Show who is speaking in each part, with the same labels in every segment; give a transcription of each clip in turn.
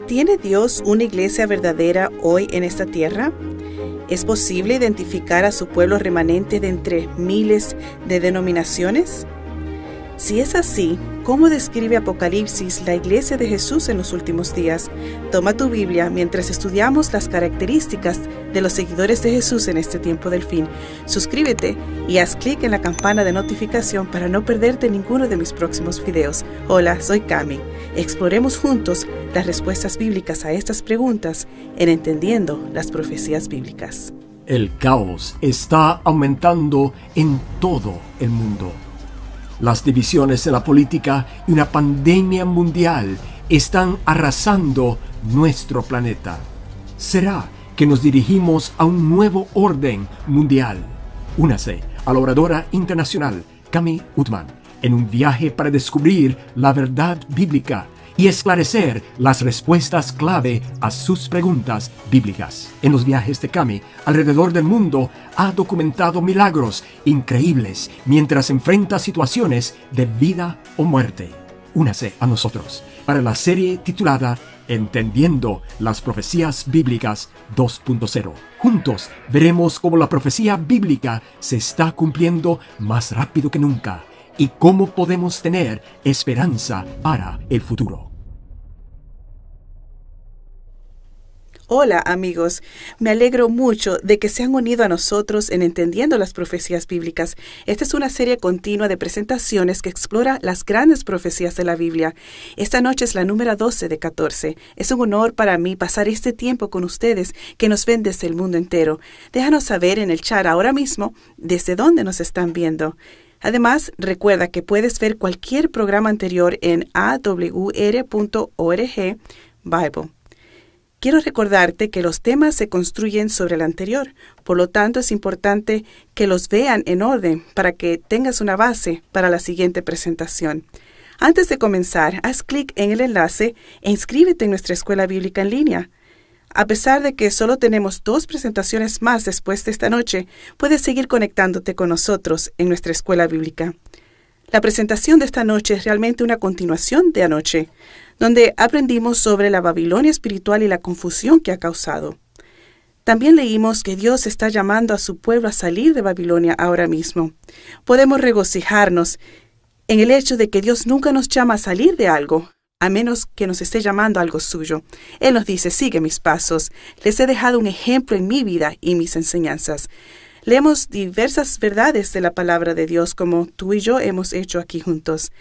Speaker 1: ¿Tiene Dios una iglesia verdadera hoy en esta tierra? ¿Es posible identificar a su pueblo remanente de entre miles de denominaciones? Si es así, ¿cómo describe Apocalipsis la iglesia de Jesús en los últimos días? Toma tu Biblia mientras estudiamos las características de los seguidores de Jesús en este tiempo del fin. Suscríbete y haz clic en la campana de notificación para no perderte ninguno de mis próximos videos. Hola, soy Cami. Exploremos juntos las respuestas bíblicas a estas preguntas en Entendiendo las Profecías Bíblicas.
Speaker 2: El caos está aumentando en todo el mundo. Las divisiones en la política y una pandemia mundial están arrasando nuestro planeta. ¿Será que nos dirigimos a un nuevo orden mundial? Únase a la oradora internacional Cami Utman en un viaje para descubrir la verdad bíblica y esclarecer las respuestas clave a sus preguntas bíblicas. En los viajes de Cami alrededor del mundo ha documentado milagros increíbles mientras enfrenta situaciones de vida o muerte. Únase a nosotros para la serie titulada Entendiendo las Profecías Bíblicas 2.0. Juntos veremos cómo la profecía bíblica se está cumpliendo más rápido que nunca y cómo podemos tener esperanza para el futuro.
Speaker 1: Hola amigos, me alegro mucho de que se han unido a nosotros en Entendiendo las Profecías Bíblicas. Esta es una serie continua de presentaciones que explora las grandes profecías de la Biblia. Esta noche es la número 12 de 14. Es un honor para mí pasar este tiempo con ustedes que nos ven desde el mundo entero. Déjanos saber en el chat ahora mismo desde dónde nos están viendo. Además, recuerda que puedes ver cualquier programa anterior en awr.org Bible. Quiero recordarte que los temas se construyen sobre el anterior, por lo tanto es importante que los vean en orden para que tengas una base para la siguiente presentación. Antes de comenzar, haz clic en el enlace e inscríbete en nuestra escuela bíblica en línea. A pesar de que solo tenemos 2 presentaciones más después de esta noche, puedes seguir conectándote con nosotros en nuestra escuela bíblica. La presentación de esta noche es realmente una continuación de anoche, donde aprendimos sobre la Babilonia espiritual y la confusión que ha causado. También leímos que Dios está llamando a su pueblo a salir de Babilonia ahora mismo. Podemos regocijarnos en el hecho de que Dios nunca nos llama a salir de algo, a menos que nos esté llamando a algo suyo. Él nos dice, sigue mis pasos. Les he dejado un ejemplo en mi vida y mis enseñanzas. Leemos diversas verdades de la palabra de Dios como tú y yo hemos hecho aquí juntos.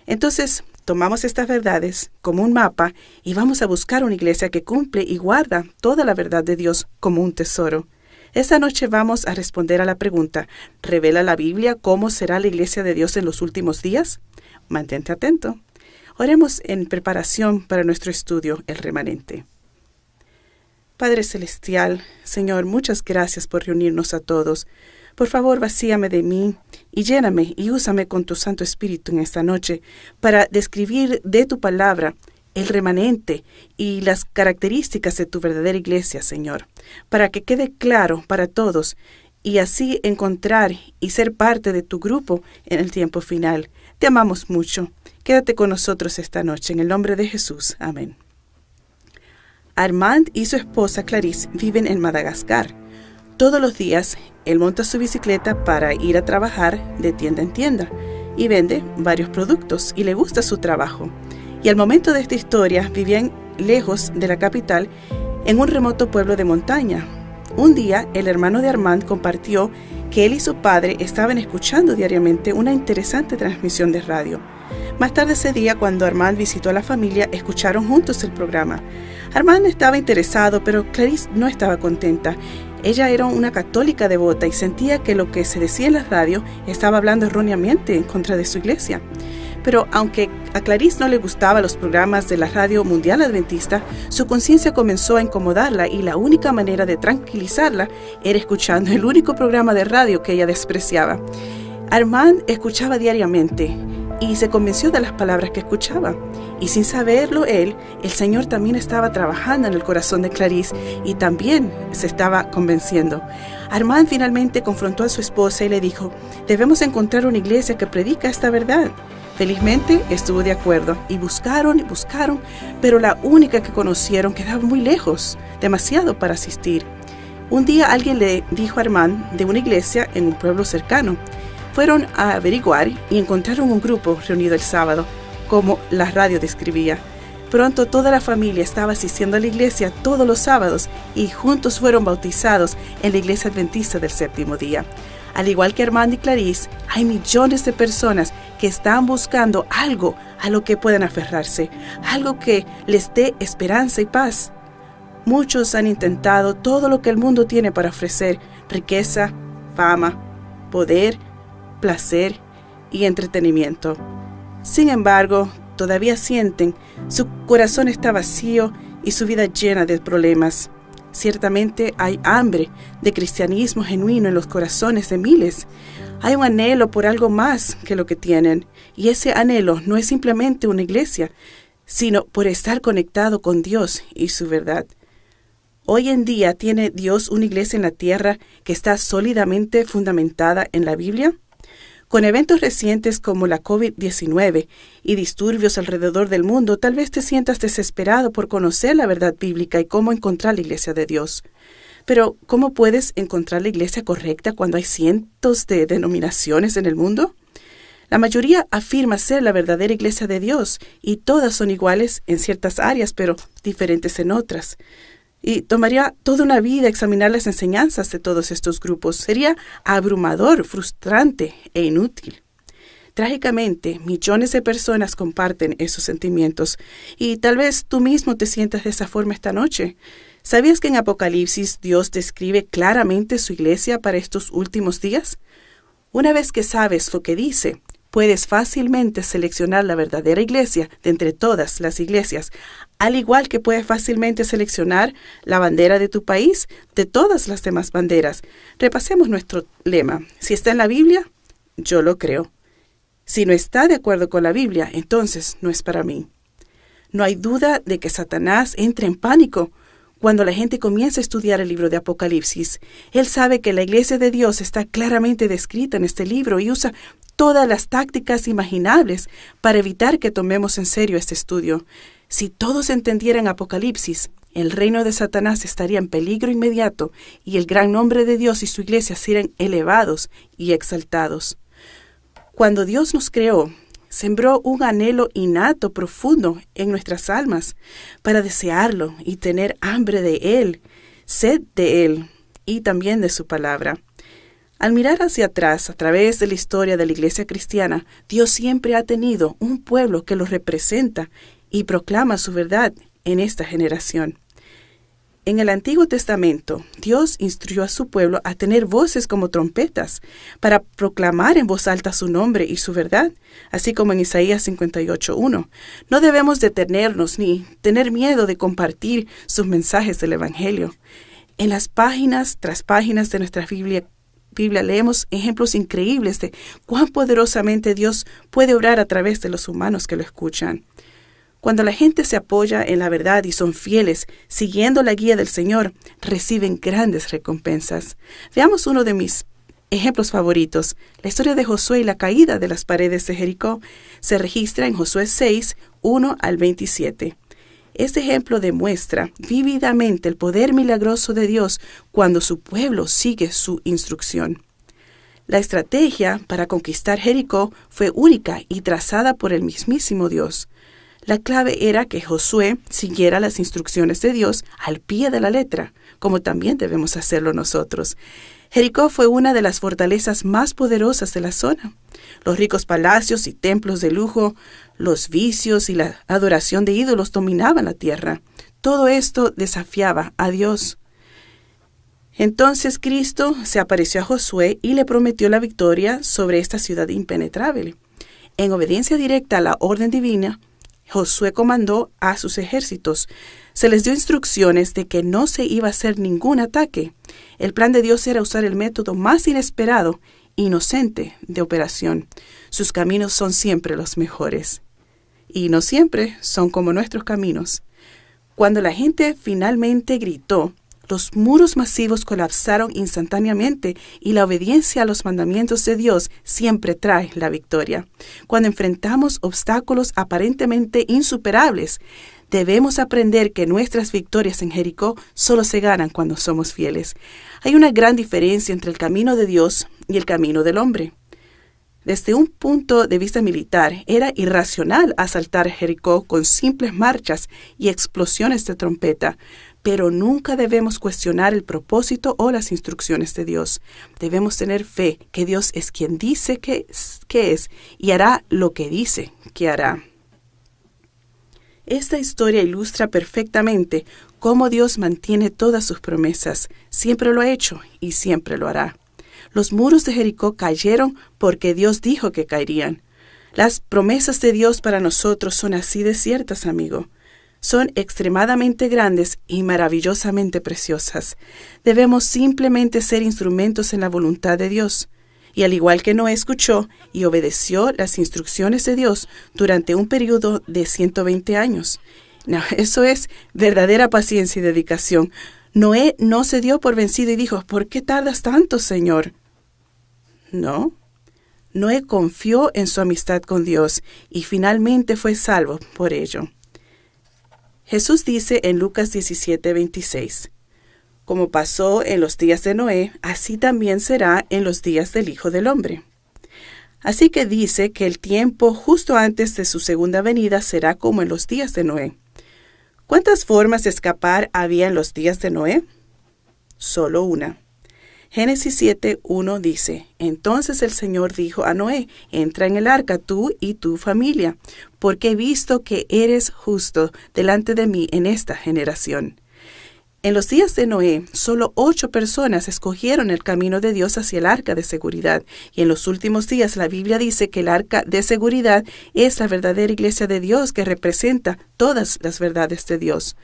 Speaker 1: Entonces, tomamos estas verdades como un mapa y vamos a buscar una iglesia que cumple y guarda toda la verdad de Dios como un tesoro. Esta noche vamos a responder a la pregunta, ¿revela la Biblia cómo será la iglesia de Dios en los últimos días? Mantente atento. Oremos en preparación para nuestro estudio, el remanente. Padre Celestial, Señor, muchas gracias por reunirnos a todos. Por favor, vacíame de mí y lléname y úsame con tu Santo Espíritu en esta noche para describir de tu palabra el remanente y las características de tu verdadera iglesia, Señor, para que quede claro para todos y así encontrar y ser parte de tu grupo en el tiempo final. Te amamos mucho. Quédate con nosotros esta noche. En el nombre de Jesús. Amén. Armand y su esposa Clarice viven en Madagascar. Todos los días, él monta su bicicleta para ir a trabajar de tienda en tienda y vende varios productos y le gusta su trabajo. Y al momento de esta historia, vivían lejos de la capital en un remoto pueblo de montaña. Un día, el hermano de Armand compartió que él y su padre estaban escuchando diariamente una interesante transmisión de radio. Más tarde ese día, cuando Armand visitó a la familia, escucharon juntos el programa. Armand estaba interesado, pero Clarice no estaba contenta. Ella era una católica devota y sentía que lo que se decía en la radio estaba hablando erróneamente en contra de su iglesia. Pero aunque a Clarice no le gustaban los programas de la Radio Mundial Adventista, su conciencia comenzó a incomodarla y la única manera de tranquilizarla era escuchando el único programa de radio que ella despreciaba. Armand escuchaba diariamente y se convenció de las palabras que escuchaba. Y sin saberlo él, el Señor también estaba trabajando en el corazón de Clarice y también se estaba convenciendo. Armand finalmente confrontó a su esposa y le dijo, debemos encontrar una iglesia que predica esta verdad. Felizmente estuvo de acuerdo y buscaron, pero la única que conocieron quedaba muy lejos, demasiado para asistir. Un día alguien le dijo a Armand de una iglesia en un pueblo cercano. Fueron a averiguar y encontraron un grupo reunido el sábado, como la radio describía. Pronto toda la familia estaba asistiendo a la iglesia todos los sábados y juntos fueron bautizados en la iglesia adventista del séptimo día. Al igual que Armand y Clarice, hay millones de personas que están buscando algo a lo que puedan aferrarse, algo que les dé esperanza y paz. Muchos han intentado todo lo que el mundo tiene para ofrecer: riqueza, fama, poder, placer y entretenimiento. Sin embargo, todavía sienten su corazón está vacío y su vida llena de problemas. Ciertamente hay hambre de cristianismo genuino en los corazones de miles. Hay un anhelo por algo más que lo que tienen, y ese anhelo no es simplemente una iglesia, sino por estar conectado con Dios y su verdad. Hoy en día, ¿tiene Dios una iglesia en la tierra que está sólidamente fundamentada en la Biblia? Con eventos recientes como la COVID-19 y disturbios alrededor del mundo, tal vez te sientas desesperado por conocer la verdad bíblica y cómo encontrar la iglesia de Dios. Pero, ¿cómo puedes encontrar la iglesia correcta cuando hay cientos de denominaciones en el mundo? La mayoría afirma ser la verdadera iglesia de Dios y todas son iguales en ciertas áreas, pero diferentes en otras. Y tomaría toda una vida examinar las enseñanzas de todos estos grupos. Sería abrumador, frustrante e inútil. Trágicamente, millones de personas comparten esos sentimientos y tal vez tú mismo te sientas de esa forma esta noche. ¿Sabías que en Apocalipsis Dios describe claramente su iglesia para estos últimos días? Una vez que sabes lo que dice, puedes fácilmente seleccionar la verdadera iglesia de entre todas las iglesias, al igual que puedes fácilmente seleccionar la bandera de tu país de todas las demás banderas. Repasemos nuestro lema. Si está en la Biblia, yo lo creo. Si no está de acuerdo con la Biblia, entonces no es para mí. No hay duda de que Satanás entra en pánico cuando la gente comienza a estudiar el libro de Apocalipsis. Él sabe que la iglesia de Dios está claramente descrita en este libro y usa todas las tácticas imaginables para evitar que tomemos en serio este estudio. Si todos entendieran Apocalipsis, el reino de Satanás estaría en peligro inmediato y el gran nombre de Dios y su iglesia serían elevados y exaltados. Cuando Dios nos creó, sembró un anhelo innato profundo en nuestras almas para desearlo y tener hambre de Él, sed de Él y también de su palabra. Al mirar hacia atrás, a través de la historia de la iglesia cristiana, Dios siempre ha tenido un pueblo que lo representa y proclama su verdad en esta generación. En el Antiguo Testamento, Dios instruyó a su pueblo a tener voces como trompetas para proclamar en voz alta su nombre y su verdad, así como en Isaías 58:1. No debemos detenernos ni tener miedo de compartir sus mensajes del Evangelio. En las páginas tras páginas de nuestra Biblia leemos ejemplos increíbles de cuán poderosamente Dios puede obrar a través de los humanos que lo escuchan. Cuando la gente se apoya en la verdad y son fieles, siguiendo la guía del Señor, reciben grandes recompensas. Veamos uno de mis ejemplos favoritos. La historia de Josué y la caída de las paredes de Jericó se registra en Josué 6, 1 al 27. Este ejemplo demuestra vívidamente el poder milagroso de Dios cuando su pueblo sigue su instrucción. La estrategia para conquistar Jericó fue única y trazada por el mismísimo Dios. La clave era que Josué siguiera las instrucciones de Dios al pie de la letra, como también debemos hacerlo nosotros. Jericó fue una de las fortalezas más poderosas de la zona. Los ricos palacios y templos de lujo, los vicios y la adoración de ídolos dominaban la tierra. Todo esto desafiaba a Dios. Entonces Cristo se apareció a Josué y le prometió la victoria sobre esta ciudad impenetrable. En obediencia directa a la orden divina, Josué comandó a sus ejércitos. Se les dio instrucciones de que no se iba a hacer ningún ataque. El plan de Dios era usar el método más inesperado, inocente, de operación. Sus caminos son siempre los mejores. Y no siempre son como nuestros caminos. Cuando la gente finalmente gritó, Los muros masivos colapsaron instantáneamente y la obediencia a los mandamientos de Dios siempre trae la victoria. Cuando enfrentamos obstáculos aparentemente insuperables, debemos aprender que nuestras victorias en Jericó solo se ganan cuando somos fieles. Hay una gran diferencia entre el camino de Dios y el camino del hombre. Desde un punto de vista militar, era irracional asaltar Jericó con simples marchas y explosiones de trompeta, pero nunca debemos cuestionar el propósito o las instrucciones de Dios. Debemos tener fe que Dios es quien dice que es y hará lo que dice que hará. Esta historia ilustra perfectamente cómo Dios mantiene todas sus promesas. Siempre lo ha hecho y siempre lo hará. Los muros de Jericó cayeron porque Dios dijo que caerían. Las promesas de Dios para nosotros son así de ciertas, amigo. Son extremadamente grandes y maravillosamente preciosas. Debemos simplemente ser instrumentos en la voluntad de Dios. Y al igual que Noé escuchó y obedeció las instrucciones de Dios durante un periodo de 120 años. Eso es verdadera paciencia y dedicación. Noé no se dio por vencido y dijo, ¿por qué tardas tanto, Señor? No. Noé confió en su amistad con Dios y finalmente fue salvo por ello. Jesús dice en Lucas 17:26, como pasó en los días de Noé, así también será en los días del Hijo del Hombre. Así que dice que el tiempo justo antes de su segunda venida será como en los días de Noé. ¿Cuántas formas de escapar había en los días de Noé? Solo una. Génesis 7:1 dice, entonces el Señor dijo a Noé, entra en el arca tú y tu familia, porque he visto que eres justo delante de mí en esta generación. En los días de Noé, solo 8 personas escogieron el camino de Dios hacia el arca de seguridad. Y en los últimos días la Biblia dice que el arca de seguridad es la verdadera iglesia de Dios que representa todas las verdades de Dios.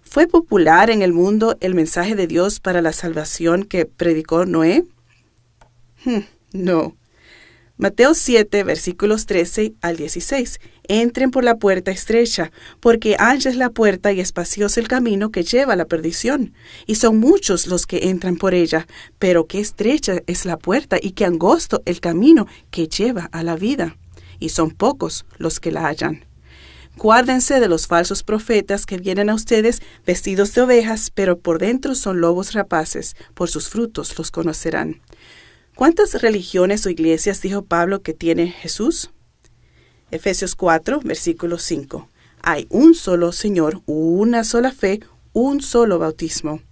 Speaker 1: ¿Fue popular en el mundo el mensaje de Dios para la salvación que predicó Noé? No. Mateo 7, versículos 13 al 16. Entren por la puerta estrecha, porque ancha es la puerta y espacioso el camino que lleva a la perdición. Y son muchos los que entran por ella, pero qué estrecha es la puerta y qué angosto el camino que lleva a la vida. Y son pocos los que la hallan. Guárdense de los falsos profetas que vienen a ustedes vestidos de ovejas, pero por dentro son lobos rapaces. Por sus frutos los conocerán. ¿Cuántas religiones o iglesias dijo Pablo que tiene Jesús? Efesios 4, versículo 5. Hay un solo Señor, una sola fe, un solo bautismo.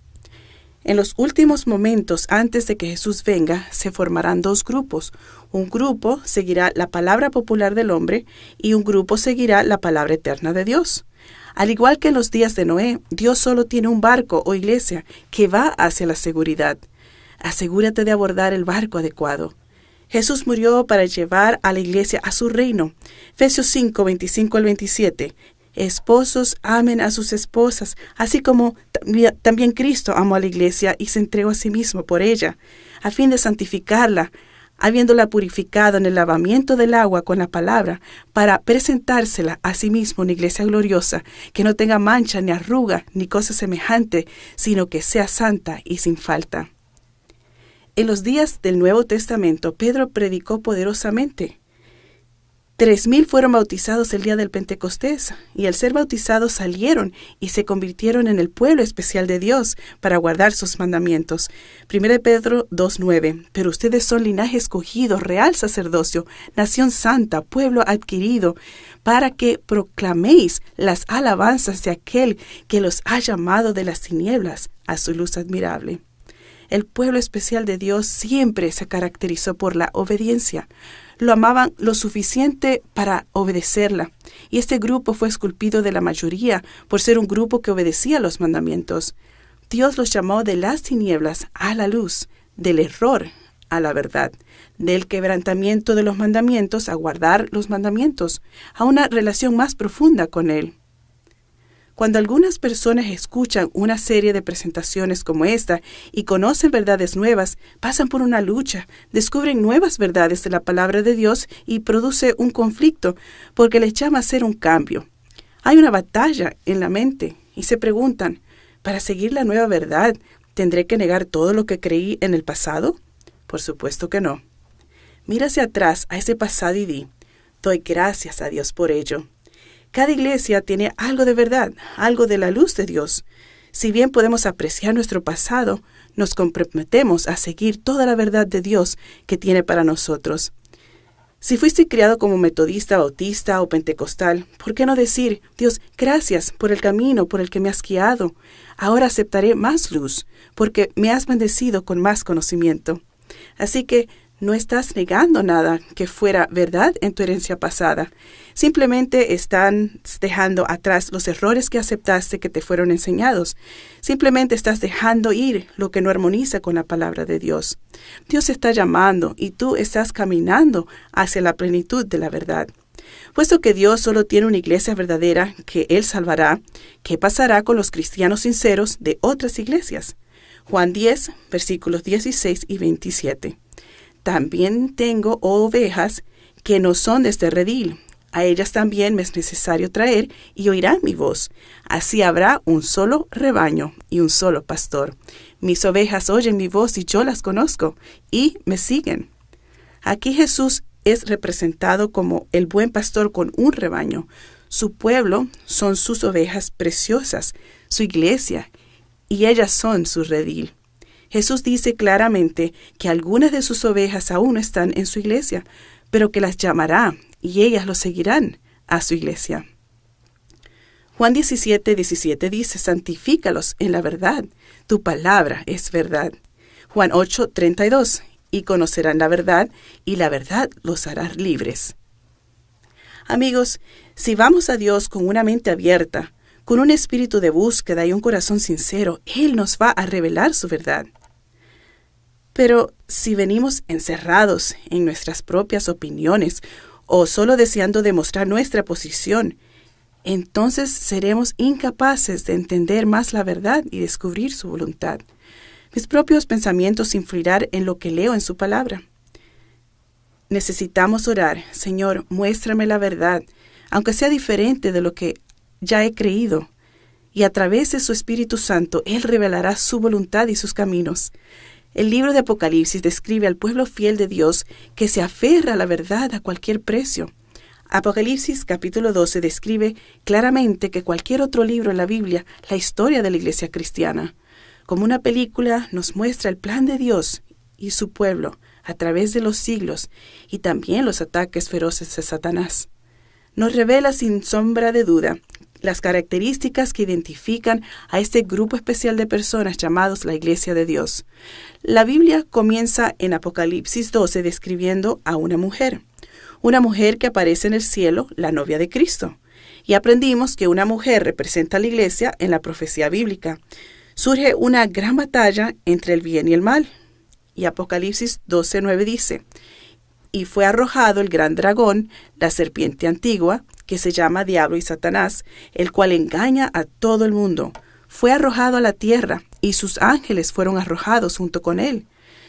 Speaker 1: En los últimos momentos antes de que Jesús venga, se formarán 2 grupos. Un grupo seguirá la palabra popular del hombre y un grupo seguirá la palabra eterna de Dios. Al igual que en los días de Noé, Dios solo tiene un barco o iglesia que va hacia la seguridad. Asegúrate de abordar el barco adecuado. Jesús murió para llevar a la iglesia a su reino. Efesios 5, 25 al 27. Esposos, amen a sus esposas, así como también Cristo amó a la iglesia y se entregó a sí mismo por ella, a fin de santificarla, habiéndola purificado en el lavamiento del agua con la palabra, para presentársela a sí mismo una iglesia gloriosa, que no tenga mancha ni arruga ni cosa semejante, sino que sea santa y sin falta. En los días del Nuevo Testamento, Pedro predicó poderosamente. 3,000 fueron bautizados el día del Pentecostés, y al ser bautizados salieron y se convirtieron en el pueblo especial de Dios para guardar sus mandamientos. 1 Pedro 2:9. Pero ustedes son linaje escogido, real sacerdocio, nación santa, pueblo adquirido, para que proclaméis las alabanzas de aquel que los ha llamado de las tinieblas a su luz admirable. El pueblo especial de Dios siempre se caracterizó por la obediencia. Lo amaban lo suficiente para obedecerla. Y este grupo fue esculpido de la mayoría por ser un grupo que obedecía los mandamientos. Dios los llamó de las tinieblas a la luz, del error a la verdad, del quebrantamiento de los mandamientos a guardar los mandamientos, a una relación más profunda con Él. Cuando algunas personas escuchan una serie de presentaciones como esta y conocen verdades nuevas, pasan por una lucha, descubren nuevas verdades de la palabra de Dios y produce un conflicto porque les llama a hacer un cambio. Hay una batalla en la mente y se preguntan, para seguir la nueva verdad, ¿tendré que negar todo lo que creí en el pasado? Por supuesto que no. Mira hacia atrás a ese pasado y di, doy gracias a Dios por ello. Cada iglesia tiene algo de verdad, algo de la luz de Dios. Si bien podemos apreciar nuestro pasado, nos comprometemos a seguir toda la verdad de Dios que tiene para nosotros. Si fuiste criado como metodista, bautista o pentecostal, ¿por qué no decir, Dios, gracias por el camino por el que me has guiado? Ahora aceptaré más luz, porque me has bendecido con más conocimiento. Así que no estás negando nada que fuera verdad en tu herencia pasada. Simplemente están dejando atrás los errores que aceptaste que te fueron enseñados. Simplemente estás dejando ir lo que no armoniza con la palabra de Dios. Dios está llamando y tú estás caminando hacia la plenitud de la verdad. Puesto que Dios solo tiene una iglesia verdadera que Él salvará, ¿qué pasará con los cristianos sinceros de otras iglesias? Juan 10, versículos 16 y 27. También tengo ovejas que no son de este redil. A ellas también me es necesario traer y oirán mi voz. Así habrá un solo rebaño y un solo pastor. Mis ovejas oyen mi voz y yo las conozco y me siguen. Aquí Jesús es representado como el buen pastor con un rebaño. Su pueblo son sus ovejas preciosas, su iglesia, y ellas son su redil. Jesús dice claramente que algunas de sus ovejas aún no están en su iglesia, pero que las llamará y ellas lo seguirán a su iglesia. Juan 17:17 dice, santifícalos en la verdad, tu palabra es verdad. Juan 8:32, y conocerán la verdad, y la verdad los hará libres. Amigos, si vamos a Dios con una mente abierta, con un espíritu de búsqueda y un corazón sincero, Él nos va a revelar su verdad. Pero si venimos encerrados en nuestras propias opiniones o solo deseando demostrar nuestra posición, entonces seremos incapaces de entender más la verdad y descubrir su voluntad. Mis propios pensamientos influirán en lo que leo en su palabra. Necesitamos orar, Señor, muéstrame la verdad, aunque sea diferente de lo que ya he creído, y a través de su Espíritu Santo, Él revelará su voluntad y sus caminos. El libro de Apocalipsis describe al pueblo fiel de Dios que se aferra a la verdad a cualquier precio. Apocalipsis capítulo 12 describe claramente que cualquier otro libro en la Biblia, la historia de la iglesia cristiana. Como una película nos muestra el plan de Dios y su pueblo a través de los siglos y también los ataques feroces de Satanás. Nos revela sin sombra de duda las características que identifican a este grupo especial de personas llamados la Iglesia de Dios. La Biblia comienza en Apocalipsis 12 describiendo a una mujer que aparece en el cielo, la novia de Cristo. Y aprendimos que una mujer representa a la Iglesia en la profecía bíblica. Surge una gran batalla entre el bien y el mal. Y Apocalipsis 12:9 dice, y fue arrojado el gran dragón, la serpiente antigua, que se llama Diablo y Satanás, el cual engaña a todo el mundo. Fue arrojado a la tierra, y sus ángeles fueron arrojados junto con él.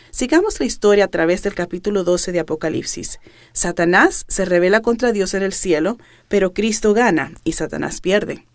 Speaker 1: Sigamos la historia a través del capítulo 12 de Apocalipsis. Satanás se rebela contra Dios en el cielo, pero Cristo gana, y Satanás pierde.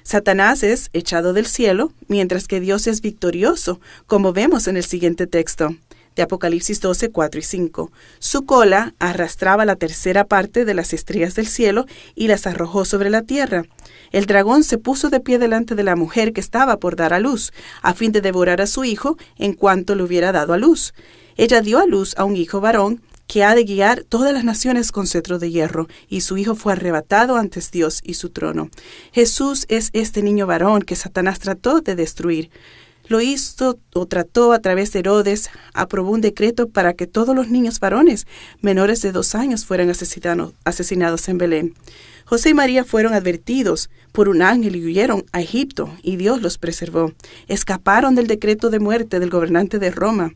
Speaker 1: Satanás es echado del cielo, mientras que Dios es victorioso, como vemos en el siguiente texto de Apocalipsis 12, 4 y 5. Su cola arrastraba la tercera parte de las estrellas del cielo y las arrojó sobre la tierra. El dragón se puso de pie delante de la mujer que estaba por dar a luz, a fin de devorar a su hijo en cuanto le hubiera dado a luz. Ella dio a luz a un hijo varón que ha de guiar todas las naciones con cetro de hierro, y su hijo fue arrebatado ante Dios y su trono. Jesús es este niño varón que Satanás trató de destruir. Lo hizo o trató a través de Herodes, aprobó un decreto para que todos los niños varones menores de 2 años fueran asesinados en Belén. José y María fueron advertidos por un ángel y huyeron a Egipto, y Dios los preservó. Escaparon del decreto de muerte del gobernante de Roma.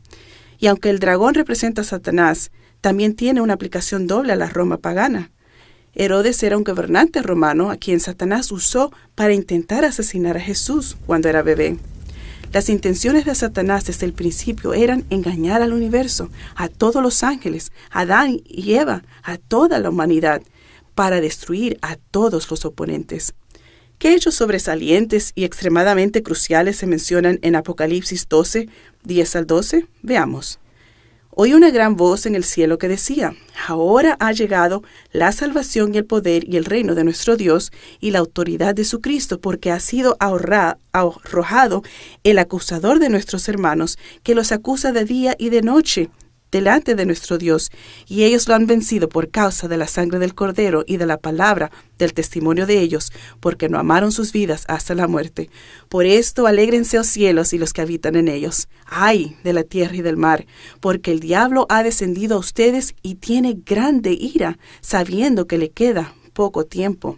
Speaker 1: Y aunque el dragón representa a Satanás, también tiene una aplicación doble a la Roma pagana. Herodes era un gobernante romano a quien Satanás usó para intentar asesinar a Jesús cuando era bebé. Las intenciones de Satanás desde el principio eran engañar al universo, a todos los ángeles, a Adán y Eva, a toda la humanidad, para destruir a todos los oponentes. ¿Qué hechos sobresalientes y extremadamente cruciales se mencionan en Apocalipsis 12, 10 al 12? Veamos. Oí una gran voz en el cielo que decía: ahora ha llegado la salvación y el poder y el reino de nuestro Dios y la autoridad de su Cristo, porque ha sido arrojado el acusador de nuestros hermanos, que los acusa de día y de noche delante de nuestro Dios, y ellos lo han vencido por causa de la sangre del Cordero y de la palabra del testimonio de ellos, porque no amaron sus vidas hasta la muerte. Por esto alégrense, oh cielos, y los que habitan en ellos. ¡Ay de la tierra y del mar! Porque el diablo ha descendido a ustedes y tiene grande ira, sabiendo que le queda poco tiempo.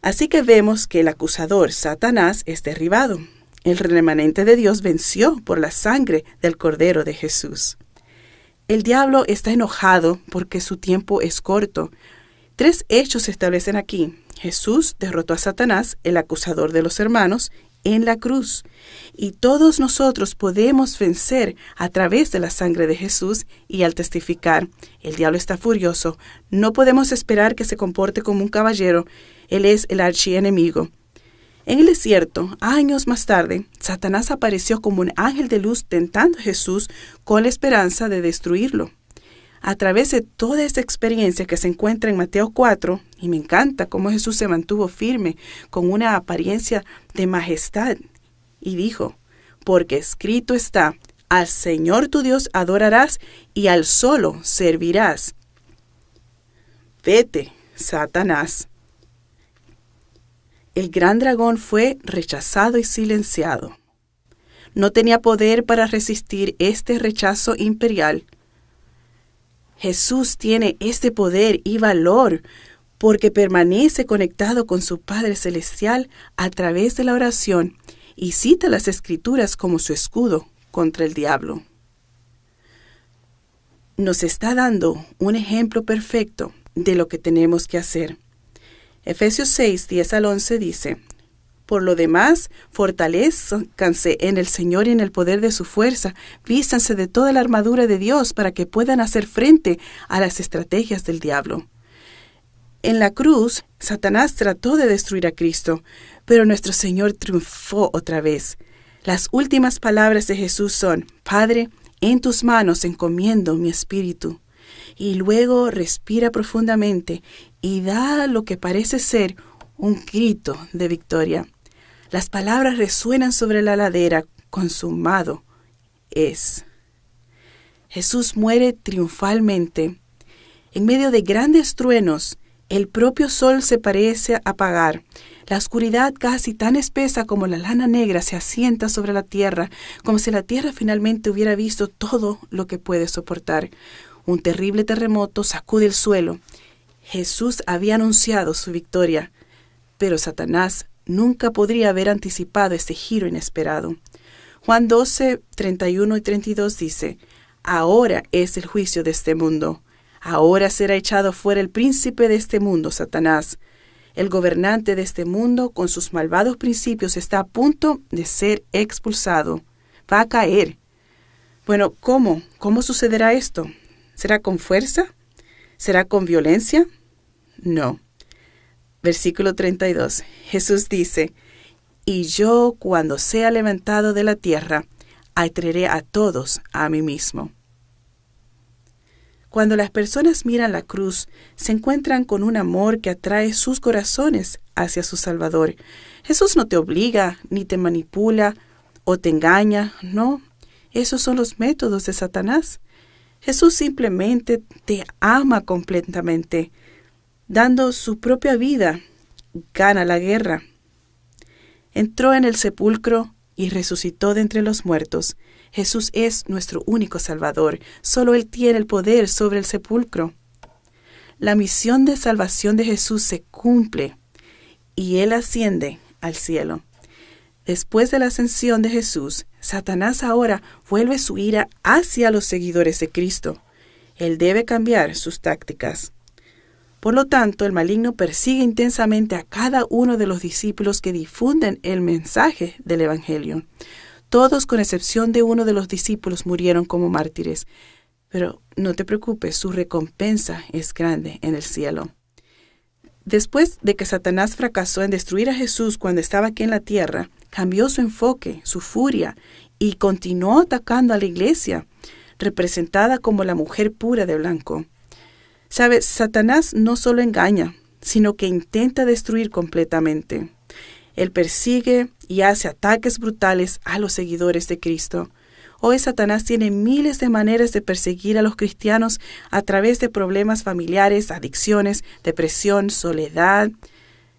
Speaker 1: Así que vemos que el acusador, Satanás, es derribado. El remanente de Dios venció por la sangre del Cordero de Jesús. El diablo está enojado porque su tiempo es corto. 3 hechos se establecen aquí. Jesús derrotó a Satanás, el acusador de los hermanos, en la cruz. Y todos nosotros podemos vencer a través de la sangre de Jesús y al testificar. El diablo está furioso. No podemos esperar que se comporte como un caballero. Él es el archienemigo. En el desierto, años más tarde, Satanás apareció como un ángel de luz tentando a Jesús con la esperanza de destruirlo. A través de toda esta experiencia que se encuentra en Mateo 4, y me encanta cómo Jesús se mantuvo firme con una apariencia de majestad, y dijo: porque escrito está, al Señor tu Dios adorarás y al solo servirás. Vete, Satanás. El gran dragón fue rechazado y silenciado. No tenía poder para resistir este rechazo imperial. Jesús tiene este poder y valor porque permanece conectado con su Padre Celestial a través de la oración y cita las Escrituras como su escudo contra el diablo. Nos está dando un ejemplo perfecto de lo que tenemos que hacer. Efesios 6, 10 al 11 dice: por lo demás, fortalezcanse en el Señor y en el poder de su fuerza, vístanse de toda la armadura de Dios para que puedan hacer frente a las estrategias del diablo. En la cruz, Satanás trató de destruir a Cristo, pero nuestro Señor triunfó otra vez. Las últimas palabras de Jesús son: Padre, en tus manos encomiendo mi espíritu. Y luego respira profundamente y da lo que parece ser un grito de victoria. Las palabras resuenan sobre la ladera: consumado es. Jesús muere triunfalmente. En medio de grandes truenos, el propio sol se parece apagar. La oscuridad, casi tan espesa como la lana negra, se asienta sobre la tierra, como si la tierra finalmente hubiera visto todo lo que puede soportar. Un terrible terremoto sacude el suelo. Jesús había anunciado su victoria, pero Satanás nunca podría haber anticipado este giro inesperado. Juan 12, 31 y 32 dice: ahora es el juicio de este mundo. Ahora será echado fuera el príncipe de este mundo, Satanás. El gobernante de este mundo, con sus malvados principios, está a punto de ser expulsado. Va a caer. Bueno, ¿cómo? ¿Cómo sucederá esto? ¿Será con fuerza? ¿Será con violencia? No. Versículo 32. Jesús dice: y yo, cuando sea levantado de la tierra, atraeré a todos a mí mismo. Cuando las personas miran la cruz, se encuentran con un amor que atrae sus corazones hacia su Salvador. Jesús no te obliga, ni te manipula o te engaña. No, esos son los métodos de Satanás. Jesús simplemente te ama completamente. Dando su propia vida, gana la guerra. Entró en el sepulcro y resucitó de entre los muertos. Jesús es nuestro único Salvador. Solo Él tiene el poder sobre el sepulcro. La misión de salvación de Jesús se cumple y Él asciende al cielo. Después de la ascensión de Jesús, Satanás ahora vuelve su ira hacia los seguidores de Cristo. Él debe cambiar sus tácticas. Por lo tanto, el maligno persigue intensamente a cada uno de los discípulos que difunden el mensaje del Evangelio. Todos, con excepción de uno de los discípulos, murieron como mártires. Pero no te preocupes, su recompensa es grande en el cielo. Después de que Satanás fracasó en destruir a Jesús cuando estaba aquí en la tierra, cambió su enfoque, su furia, y continuó atacando a la iglesia, representada como la mujer pura de blanco. ¿Sabes? Satanás no solo engaña, sino que intenta destruir completamente. Él persigue y hace ataques brutales a los seguidores de Cristo. Hoy Satanás tiene miles de maneras de perseguir a los cristianos a través de problemas familiares, adicciones, depresión, soledad,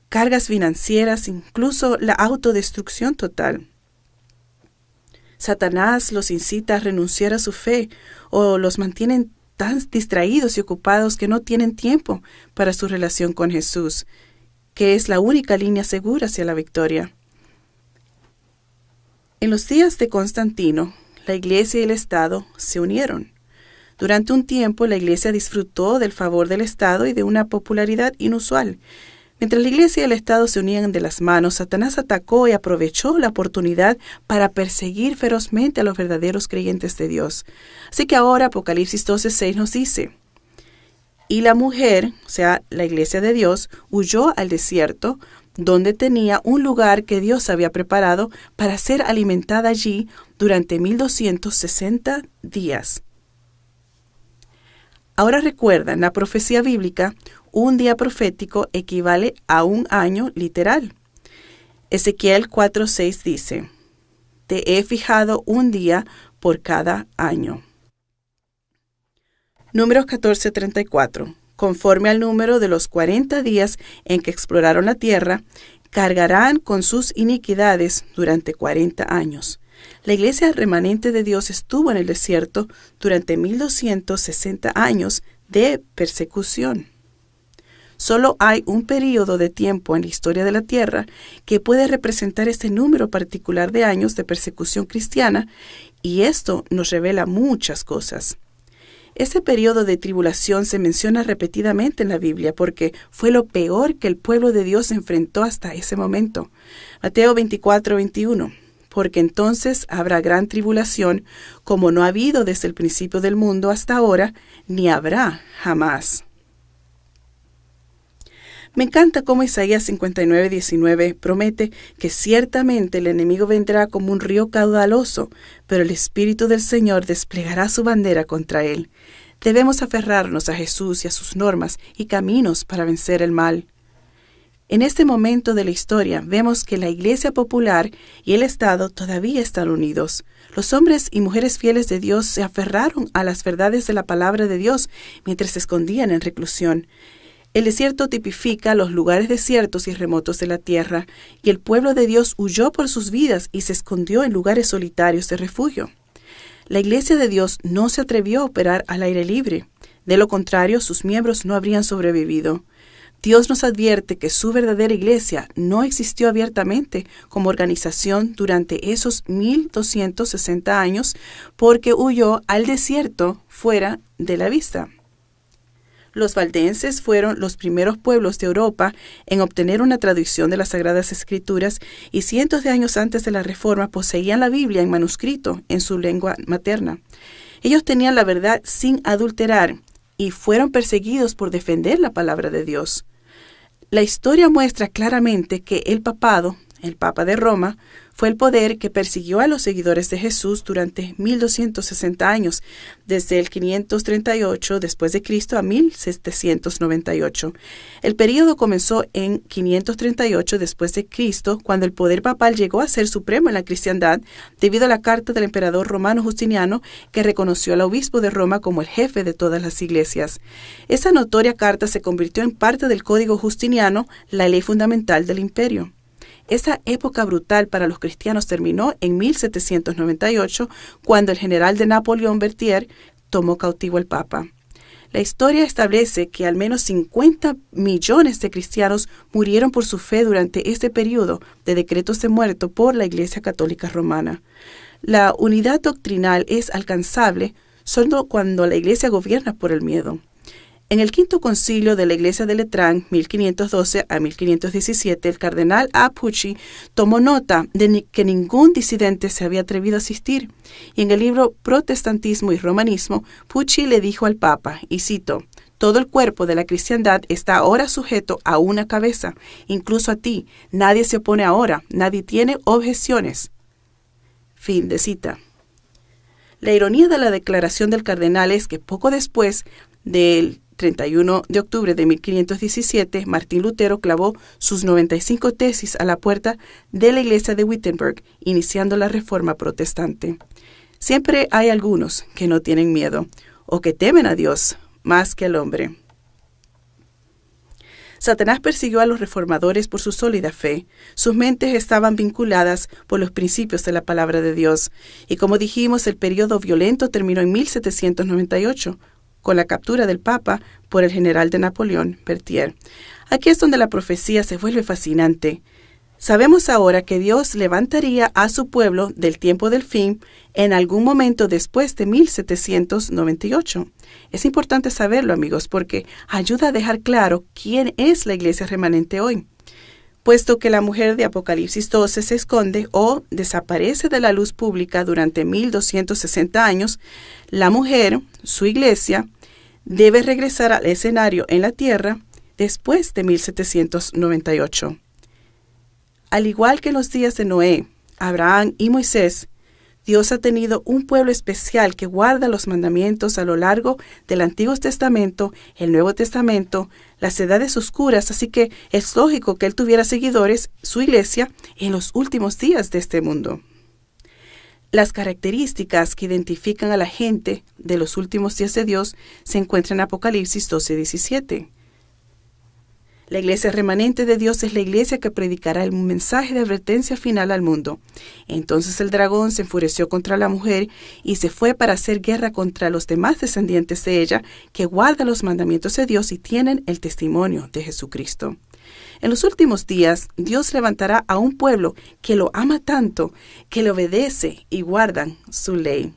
Speaker 1: cargas financieras, incluso la autodestrucción total. Satanás los incita a renunciar a su fe o los mantiene tan distraídos y ocupados que no tienen tiempo para su relación con Jesús, que es la única línea segura hacia la victoria. En los días de Constantino, la Iglesia y el Estado se unieron. Durante un tiempo, la Iglesia disfrutó del favor del Estado y de una popularidad inusual. Mientras la Iglesia y el Estado se unían de las manos, Satanás atacó y aprovechó la oportunidad para perseguir ferozmente a los verdaderos creyentes de Dios. Así que ahora Apocalipsis 12:6 nos dice: y la mujer, o sea, la Iglesia de Dios, huyó al desierto, donde tenía un lugar que Dios había preparado para ser alimentada allí durante 1260 días. Ahora recuerdan, la profecía bíblica, un día profético equivale a un año literal. Ezequiel 4:6 dice: te he fijado un día por cada año. Números 14:34. Conforme al número de los 40 días en que exploraron la tierra, cargarán con sus iniquidades durante 40 años. La iglesia remanente de Dios estuvo en el desierto durante 1260 años de persecución. Solo hay un período de tiempo en la historia de la tierra que puede representar este número particular de años de persecución cristiana, y esto nos revela muchas cosas. Este periodo de tribulación se menciona repetidamente en la Biblia porque fue lo peor que el pueblo de Dios enfrentó hasta ese momento. Mateo 24:21. Porque entonces habrá gran tribulación, como no ha habido desde el principio del mundo hasta ahora, ni habrá jamás. Me encanta cómo Isaías 59:19 promete que ciertamente el enemigo vendrá como un río caudaloso, pero el Espíritu del Señor desplegará su bandera contra él. Debemos aferrarnos a Jesús y a sus normas y caminos para vencer el mal. En este momento de la historia vemos que la Iglesia popular y el Estado todavía están unidos. Los hombres y mujeres fieles de Dios se aferraron a las verdades de la palabra de Dios mientras se escondían en reclusión. El desierto tipifica los lugares desiertos y remotos de la tierra, y el pueblo de Dios huyó por sus vidas y se escondió en lugares solitarios de refugio. La Iglesia de Dios no se atrevió a operar al aire libre. De lo contrario, sus miembros no habrían sobrevivido. Dios nos advierte que su verdadera iglesia no existió abiertamente como organización durante esos 1260 años porque huyó al desierto fuera de la vista. Los valdenses fueron los primeros pueblos de Europa en obtener una traducción de las Sagradas Escrituras y cientos de años antes de la Reforma poseían la Biblia en manuscrito en su lengua materna. Ellos tenían la verdad sin adulterar y fueron perseguidos por defender la palabra de Dios. La historia muestra claramente que el papado, el Papa de Roma, fue el poder que persiguió a los seguidores de Jesús durante 1260 años, desde el 538 después de Cristo a 1798. El período comenzó en 538 después de Cristo, cuando el poder papal llegó a ser supremo en la cristiandad debido a la carta del emperador romano Justiniano, que reconoció al obispo de Roma como el jefe de todas las iglesias. Esa notoria carta se convirtió en parte del Código Justiniano, la ley fundamental del imperio. Esa época brutal para los cristianos terminó en 1798, cuando el general de Napoleón Berthier tomó cautivo al Papa. La historia establece que al menos 50 millones de cristianos murieron por su fe durante este periodo de decretos de muerte por la Iglesia Católica Romana. La unidad doctrinal es alcanzable solo cuando la Iglesia gobierna por el miedo. En el quinto concilio de la Iglesia de Letrán, 1512 a 1517, el cardenal A. Pucci tomó nota de que ningún disidente se había atrevido a asistir. Y en el libro Protestantismo y Romanismo, Pucci le dijo al Papa, y cito: Todo el cuerpo de la cristiandad está ahora sujeto a una cabeza, incluso a ti. Nadie se opone ahora, nadie tiene objeciones. Fin de cita. La ironía de la declaración del cardenal es que poco después del 31 de octubre de 1517, Martín Lutero clavó sus 95 tesis a la puerta de la iglesia de Wittenberg, iniciando la Reforma protestante. Siempre hay algunos que no tienen miedo o que temen a Dios más que al hombre. Satanás persiguió a los reformadores por su sólida fe. Sus mentes estaban vinculadas por los principios de la palabra de Dios. Y como dijimos, el periodo violento terminó en 1798, con la captura del Papa por el general de Napoleón, Berthier. Aquí es donde la profecía se vuelve fascinante. Sabemos ahora que Dios levantaría a su pueblo del tiempo del fin en algún momento después de 1798. Es importante saberlo, amigos, porque ayuda a dejar claro quién es la iglesia remanente hoy. Puesto que la mujer de Apocalipsis 12 se esconde o desaparece de la luz pública durante 1260 años, la mujer, su iglesia, debe regresar al escenario en la tierra después de 1798. Al igual que en los días de Noé, Abraham y Moisés, Dios ha tenido un pueblo especial que guarda los mandamientos a lo largo del Antiguo Testamento, el Nuevo Testamento, las edades oscuras, así que es lógico que Él tuviera seguidores, su iglesia, en los últimos días de este mundo. Las características que identifican a la gente de los últimos días de Dios se encuentran en Apocalipsis 12:17. La iglesia remanente de Dios es la iglesia que predicará el mensaje de advertencia final al mundo. Entonces el dragón se enfureció contra la mujer y se fue para hacer guerra contra los demás descendientes de ella que guardan los mandamientos de Dios y tienen el testimonio de Jesucristo. En los últimos días, Dios levantará a un pueblo que lo ama tanto, que le obedece y guardan su ley.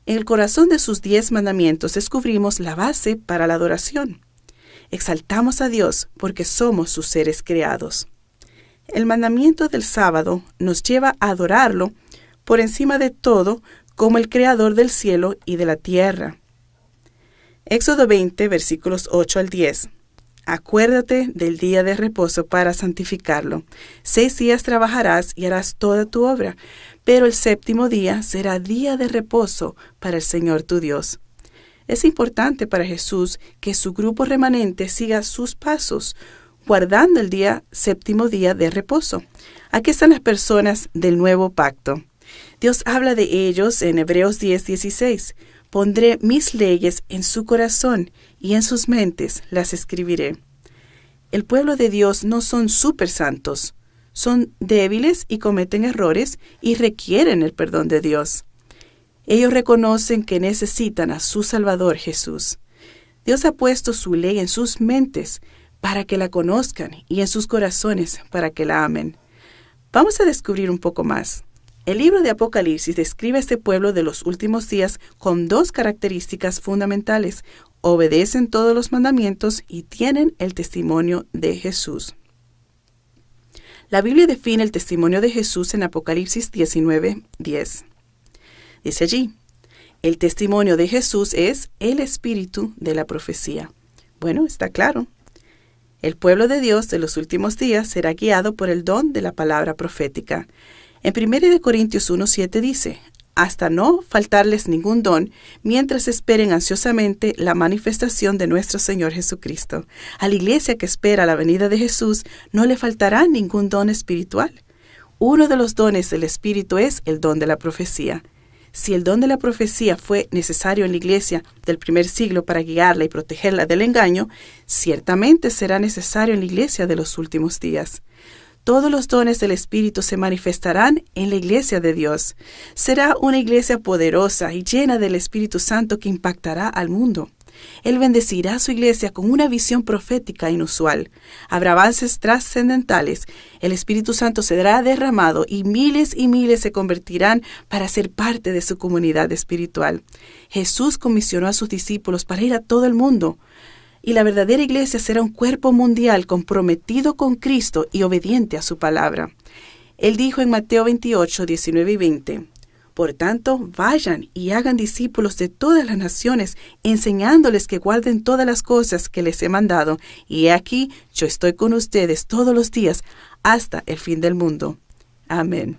Speaker 1: En el corazón de sus 10 mandamientos descubrimos la base para la adoración. Exaltamos a Dios porque somos sus seres creados. El mandamiento del sábado nos lleva a adorarlo por encima de todo como el creador del cielo y de la tierra. Éxodo 20, versículos 8 al 10. Acuérdate del día de reposo para santificarlo. 6 días trabajarás y harás toda tu obra, pero el séptimo día será día de reposo para el Señor tu Dios. Es importante para Jesús que su grupo remanente siga sus pasos, guardando el séptimo día de reposo. Aquí están las personas del nuevo pacto. Dios habla de ellos en Hebreos 10:16. Pondré mis leyes en su corazón y en sus mentes las escribiré. El pueblo de Dios no son súper santos. Son débiles y cometen errores y requieren el perdón de Dios. Ellos reconocen que necesitan a su Salvador Jesús. Dios ha puesto su ley en sus mentes para que la conozcan y en sus corazones para que la amen. Vamos a descubrir un poco más. El libro de Apocalipsis describe a este pueblo de los últimos días con 2 características fundamentales. Obedecen todos los mandamientos y tienen el testimonio de Jesús. La Biblia define el testimonio de Jesús en Apocalipsis 19:10. Dice allí, el testimonio de Jesús es el espíritu de la profecía. Bueno, está claro. El pueblo de Dios de los últimos días será guiado por el don de la palabra profética. En 1 Corintios 1:7 dice, hasta no faltarles ningún don, mientras esperen ansiosamente la manifestación de nuestro Señor Jesucristo. A la iglesia que espera la venida de Jesús no le faltará ningún don espiritual. Uno de los dones del Espíritu es el don de la profecía. Si el don de la profecía fue necesario en la iglesia del primer siglo para guiarla y protegerla del engaño, ciertamente será necesario en la iglesia de los últimos días. Todos los dones del Espíritu se manifestarán en la iglesia de Dios. Será una iglesia poderosa y llena del Espíritu Santo que impactará al mundo. Él bendecirá a su iglesia con una visión profética inusual. Habrá avances trascendentales. El Espíritu Santo será derramado y miles se convertirán para ser parte de su comunidad espiritual. Jesús comisionó a sus discípulos para ir a todo el mundo. Y la verdadera iglesia será un cuerpo mundial comprometido con Cristo y obediente a su palabra. Él dijo en Mateo 28, 19 y 20, Por tanto, vayan y hagan discípulos de todas las naciones, enseñándoles que guarden todas las cosas que les he mandado. Y he aquí, yo estoy con ustedes todos los días hasta el fin del mundo. Amén.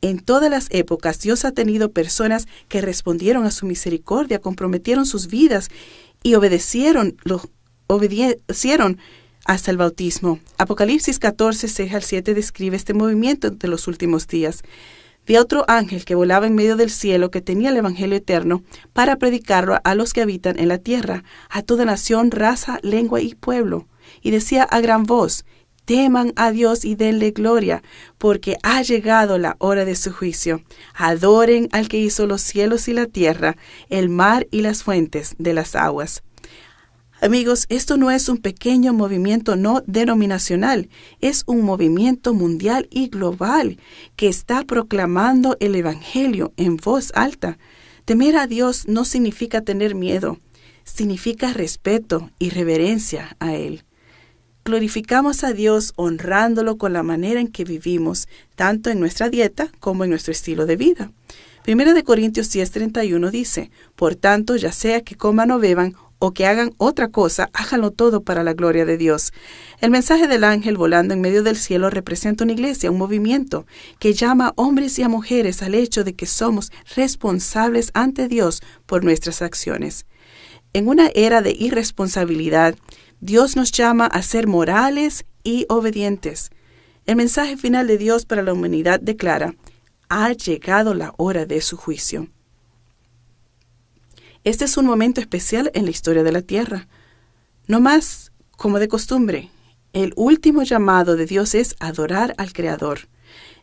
Speaker 1: En todas las épocas, Dios ha tenido personas que respondieron a su misericordia, comprometieron sus vidas y obedecieron hasta el bautismo. Apocalipsis 14, 6 al 7 describe este movimiento de los últimos días. Vi a otro ángel que volaba en medio del cielo, que tenía el Evangelio eterno para predicarlo a los que habitan en la tierra, a toda nación, raza, lengua y pueblo. Y decía a gran voz: teman a Dios y denle gloria, porque ha llegado la hora de su juicio. Adoren al que hizo los cielos y la tierra, el mar y las fuentes de las aguas. Amigos, esto no es un pequeño movimiento no denominacional, es un movimiento mundial y global que está proclamando el Evangelio en voz alta. Temer a Dios no significa tener miedo, significa respeto y reverencia a Él. Glorificamos a Dios honrándolo con la manera en que vivimos, tanto en nuestra dieta como en nuestro estilo de vida. 1 Corintios 10:31 dice: por tanto, ya sea que coman o beban, o que hagan otra cosa, háganlo todo para la gloria de Dios. El mensaje del ángel volando en medio del cielo representa una iglesia, un movimiento que llama a hombres y a mujeres al hecho de que somos responsables ante Dios por nuestras acciones. En una era de irresponsabilidad, Dios nos llama a ser morales y obedientes. El mensaje final de Dios para la humanidad declara: ha llegado la hora de su juicio. Este es un momento especial en la historia de la tierra. No más como de costumbre, el último llamado de Dios es adorar al Creador.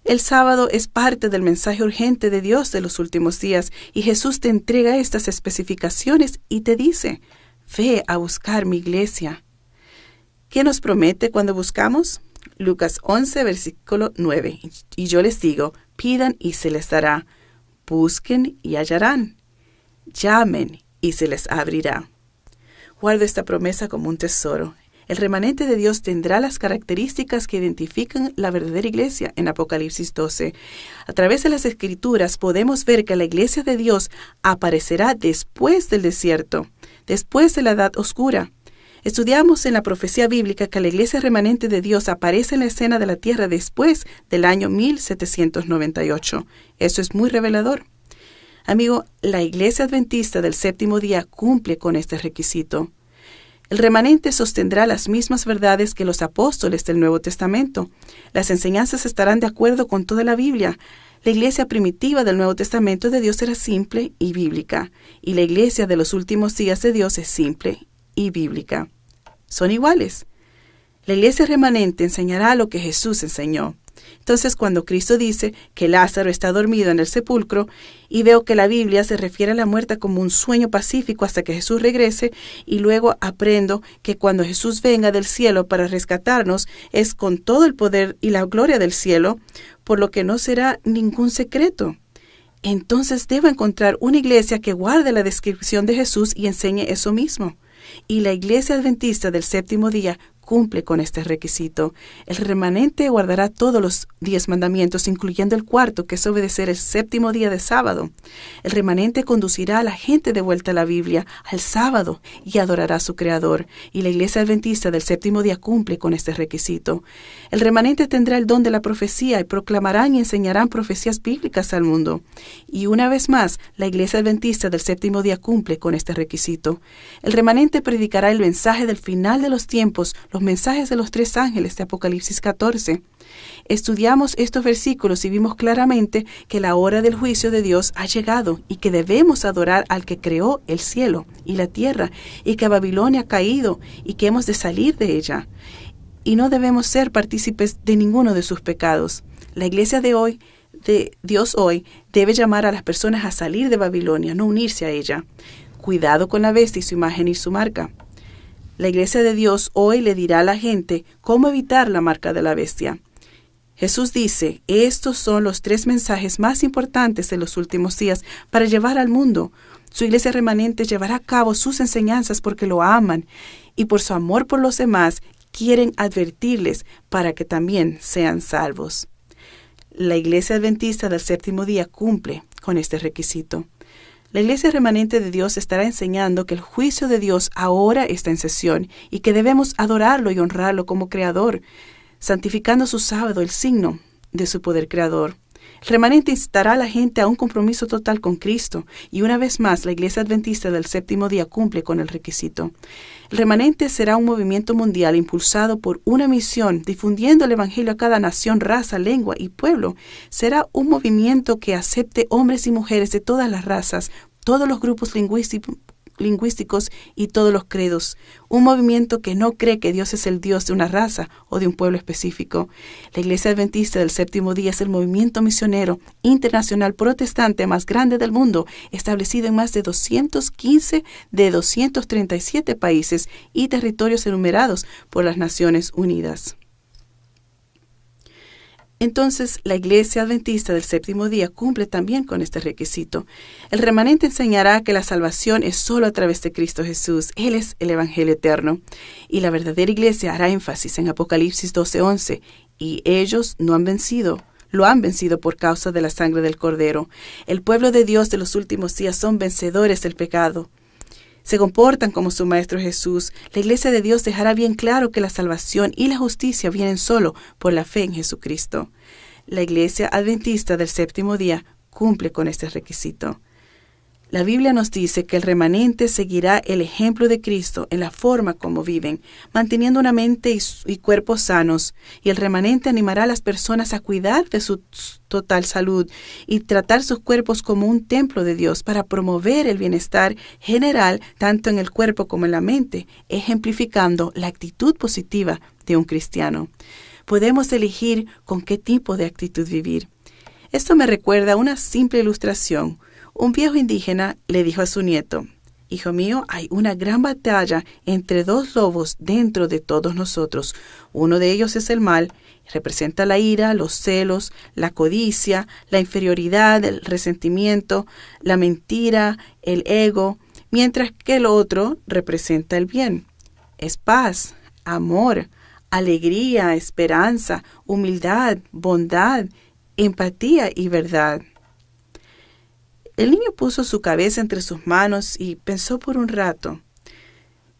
Speaker 1: El sábado es parte del mensaje urgente de Dios de los últimos días, y Jesús te entrega estas especificaciones y te dice: ve a buscar mi iglesia. ¿Qué nos promete cuando buscamos? Lucas 11, versículo 9. Y yo les digo: pidan y se les dará, busquen y hallarán, llamen y se les abrirá. Guardo esta promesa como un tesoro. El remanente de Dios tendrá las características que identifican la verdadera iglesia en Apocalipsis 12. A través de las Escrituras podemos ver que la iglesia de Dios aparecerá después del desierto, después de la edad oscura. Estudiamos en la profecía bíblica que la iglesia remanente de Dios aparece en la escena de la tierra después del año 1798. Eso es muy revelador. Amigo, la iglesia adventista del séptimo día cumple con este requisito. El remanente sostendrá las mismas verdades que los apóstoles del Nuevo Testamento. Las enseñanzas estarán de acuerdo con toda la Biblia. La iglesia primitiva del Nuevo Testamento de Dios era simple y bíblica, y la iglesia de los últimos días de Dios es simple y bíblica. Son iguales. La iglesia remanente enseñará lo que Jesús enseñó. Entonces, cuando Cristo dice que Lázaro está dormido en el sepulcro, y veo que la Biblia se refiere a la muerte como un sueño pacífico hasta que Jesús regrese, y luego aprendo que cuando Jesús venga del cielo para rescatarnos, es con todo el poder y la gloria del cielo, por lo que no será ningún secreto. Entonces debo encontrar una iglesia que guarde la descripción de Jesús y enseñe eso mismo. Y la iglesia adventista del séptimo día cumple con este requisito. El remanente guardará todos los 10 mandamientos, incluyendo el cuarto, que es obedecer el séptimo día de sábado. El remanente conducirá a la gente de vuelta a la Biblia, al sábado, y adorará a su Creador. Y la iglesia adventista del séptimo día cumple con este requisito. El remanente tendrá el don de la profecía y proclamarán y enseñarán profecías bíblicas al mundo. Y una vez más, la iglesia adventista del séptimo día cumple con este requisito. El remanente predicará el mensaje del final de los tiempos, los mensajes de los 3 ángeles de Apocalipsis 14. Estudiamos estos versículos y vimos claramente que la hora del juicio de Dios ha llegado y que debemos adorar al que creó el cielo y la tierra, y que Babilonia ha caído y que hemos de salir de ella. Y no debemos ser partícipes de ninguno de sus pecados. La iglesia de Dios hoy debe llamar a las personas a salir de Babilonia, no unirse a ella. Cuidado con la bestia y su imagen y su marca. La iglesia de Dios hoy le dirá a la gente cómo evitar la marca de la bestia. Jesús dice: estos son los 3 mensajes más importantes de los últimos días para llevar al mundo. Su iglesia remanente llevará a cabo sus enseñanzas porque lo aman y por su amor por los demás quieren advertirles para que también sean salvos. La Iglesia Adventista del Séptimo Día cumple con este requisito. La Iglesia Remanente de Dios estará enseñando que el juicio de Dios ahora está en sesión y que debemos adorarlo y honrarlo como Creador, santificando su sábado, el signo de su poder creador. El remanente instará a la gente a un compromiso total con Cristo y una vez más la Iglesia Adventista del Séptimo Día cumple con el requisito. El remanente será un movimiento mundial impulsado por una misión, difundiendo el Evangelio a cada nación, raza, lengua y pueblo. Será un movimiento que acepte hombres y mujeres de todas las razas, todos los grupos lingüísticos y todos los credos. Un movimiento que no cree que Dios es el Dios de una raza o de un pueblo específico. La Iglesia Adventista del Séptimo Día es el movimiento misionero internacional protestante más grande del mundo, establecido en más de 215 de 237 países y territorios enumerados por las Naciones Unidas. Entonces, la Iglesia Adventista del Séptimo Día cumple también con este requisito. El remanente enseñará que la salvación es solo a través de Cristo Jesús. Él es el Evangelio eterno. Y la verdadera Iglesia hará énfasis en Apocalipsis 12:11. Y ellos lo han vencido por causa de la sangre del Cordero. El pueblo de Dios de los últimos días son vencedores del pecado. Se comportan como su Maestro Jesús. La Iglesia de Dios dejará bien claro que la salvación y la justicia vienen solo por la fe en Jesucristo. La Iglesia Adventista del Séptimo Día cumple con este requisito. La Biblia nos dice que el remanente seguirá el ejemplo de Cristo en la forma como viven, manteniendo una mente y cuerpos sanos, y el remanente animará a las personas a cuidar de su total salud y tratar sus cuerpos como un templo de Dios para promover el bienestar general tanto en el cuerpo como en la mente, ejemplificando la actitud positiva de un cristiano. Podemos elegir con qué tipo de actitud vivir. Esto me recuerda a una simple ilustración. Un viejo indígena le dijo a su nieto: «Hijo mío, hay una gran batalla entre dos lobos dentro de todos nosotros. Uno de ellos es el mal, representa la ira, los celos, la codicia, la inferioridad, el resentimiento, la mentira, el ego, mientras que el otro representa el bien. Es paz, amor, alegría, esperanza, humildad, bondad, empatía y verdad». El niño puso su cabeza entre sus manos y pensó por un rato.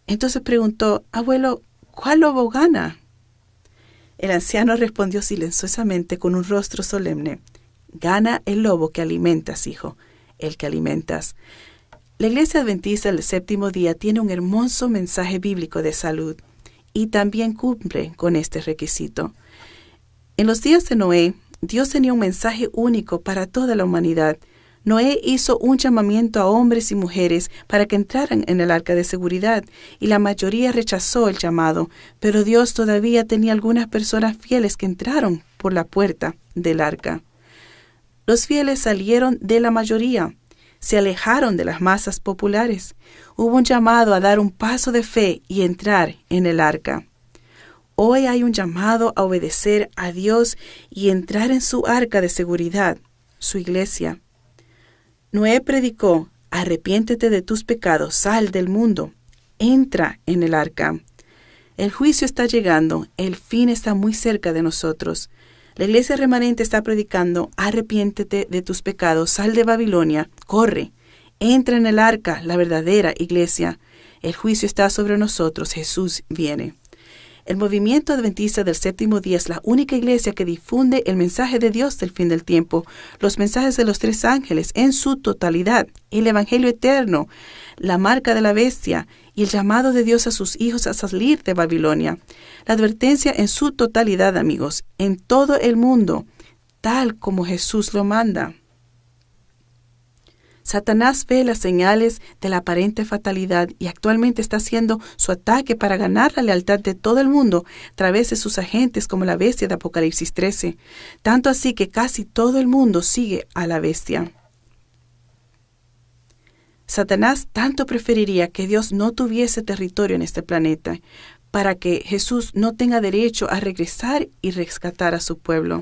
Speaker 1: Entonces preguntó: «Abuelo, ¿cuál lobo gana?». El anciano respondió silenciosamente con un rostro solemne: «Gana el lobo que alimentas, hijo, el que alimentas». La Iglesia Adventista del Séptimo Día tiene un hermoso mensaje bíblico de salud y también cumple con este requisito. En los días de Noé, Dios tenía un mensaje único para toda la humanidad. Noé hizo un llamamiento a hombres y mujeres para que entraran en el arca de seguridad, y la mayoría rechazó el llamado, pero Dios todavía tenía algunas personas fieles que entraron por la puerta del arca. Los fieles salieron de la mayoría, se alejaron de las masas populares. Hubo un llamado a dar un paso de fe y entrar en el arca. Hoy hay un llamado a obedecer a Dios y entrar en su arca de seguridad, su iglesia. Noé predicó: «Arrepiéntete de tus pecados, sal del mundo, entra en el arca». El juicio está llegando, el fin está muy cerca de nosotros. La iglesia remanente está predicando: «Arrepiéntete de tus pecados, sal de Babilonia, corre, entra en el arca, la verdadera iglesia». El juicio está sobre nosotros, Jesús viene. El movimiento adventista del Séptimo Día es la única iglesia que difunde el mensaje de Dios del fin del tiempo, los mensajes de los tres ángeles en su totalidad, el Evangelio eterno, la marca de la bestia y el llamado de Dios a sus hijos a salir de Babilonia. La advertencia en su totalidad, amigos, en todo el mundo, tal como Jesús lo manda. Satanás ve las señales de la aparente fatalidad y actualmente está haciendo su ataque para ganar la lealtad de todo el mundo a través de sus agentes como la bestia de Apocalipsis 13. Tanto así que casi todo el mundo sigue a la bestia. Satanás tanto preferiría que Dios no tuviese territorio en este planeta para que Jesús no tenga derecho a regresar y rescatar a su pueblo.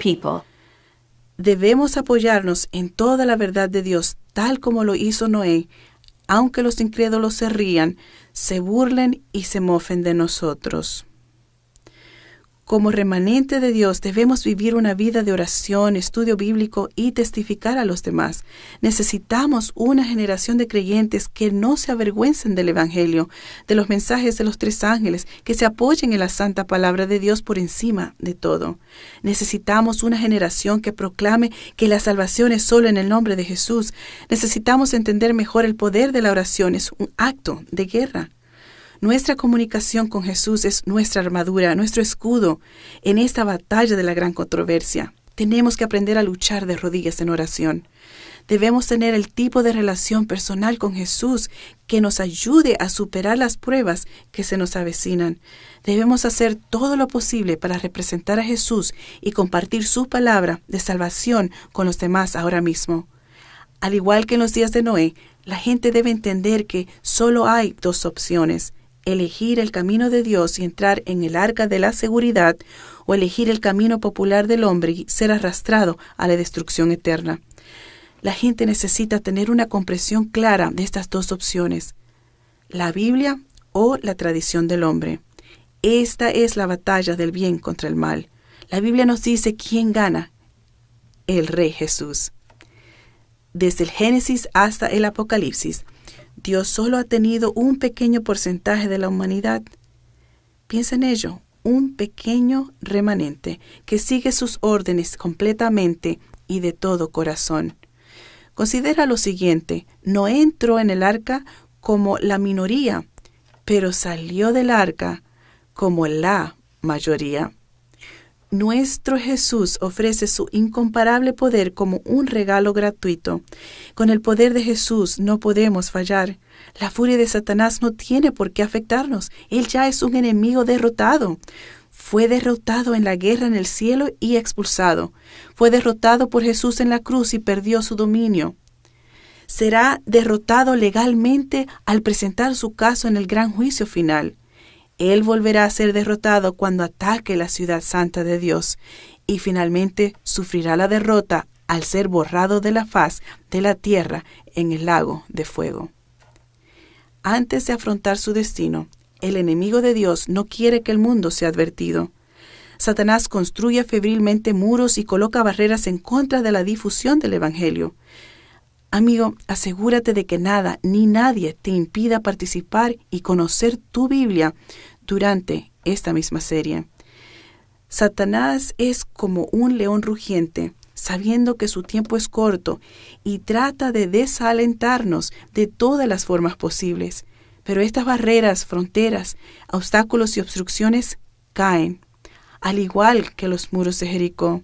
Speaker 1: Debemos apoyarnos en toda la verdad de Dios, tal como lo hizo Noé, aunque los incrédulos se rían, se burlen y se mofen de nosotros. Como remanente de Dios debemos vivir una vida de oración, estudio bíblico y testificar a los demás. Necesitamos una generación de creyentes que no se avergüencen del Evangelio, de los mensajes de los 3 ángeles, que se apoyen en la santa palabra de Dios por encima de todo. Necesitamos una generación que proclame que la salvación es solo en el nombre de Jesús. Necesitamos entender mejor el poder de la oración. Es un acto de guerra. Nuestra comunicación con Jesús es nuestra armadura, nuestro escudo en esta batalla de la gran controversia. Tenemos que aprender a luchar de rodillas en oración. Debemos tener el tipo de relación personal con Jesús que nos ayude a superar las pruebas que se nos avecinan. Debemos hacer todo lo posible para representar a Jesús y compartir su palabra de salvación con los demás ahora mismo. Al igual que en los días de Noé, la gente debe entender que solo hay 2 opciones: elegir el camino de Dios y entrar en el arca de la seguridad, o elegir el camino popular del hombre y ser arrastrado a la destrucción eterna. La gente necesita tener una comprensión clara de estas 2 opciones: la Biblia o la tradición del hombre. Esta es la batalla del bien contra el mal. La Biblia nos dice quién gana: el Rey Jesús. Desde el Génesis hasta el Apocalipsis, Dios solo ha tenido un pequeño porcentaje de la humanidad. Piensa en ello, un pequeño remanente que sigue sus órdenes completamente y de todo corazón. Considera lo siguiente: Noé entró en el arca como la minoría, pero salió del arca como la mayoría. Nuestro Jesús ofrece su incomparable poder como un regalo gratuito. Con el poder de Jesús no podemos fallar. La furia de Satanás no tiene por qué afectarnos. Él ya es un enemigo derrotado. Fue derrotado en la guerra en el cielo y expulsado. Fue derrotado por Jesús en la cruz y perdió su dominio. Será derrotado legalmente al presentar su caso en el gran juicio final. Él volverá a ser derrotado cuando ataque la ciudad santa de Dios y finalmente sufrirá la derrota al ser borrado de la faz de la tierra en el lago de fuego. Antes de afrontar su destino, el enemigo de Dios no quiere que el mundo sea advertido. Satanás construye febrilmente muros y coloca barreras en contra de la difusión del Evangelio. Amigo, asegúrate de que nada ni nadie te impida participar y conocer tu Biblia durante esta misma serie. Satanás es como un león rugiente, sabiendo que su tiempo es corto, y trata de desalentarnos de todas las formas posibles. Pero estas barreras, fronteras, obstáculos y obstrucciones caen, al igual que los muros de Jericó,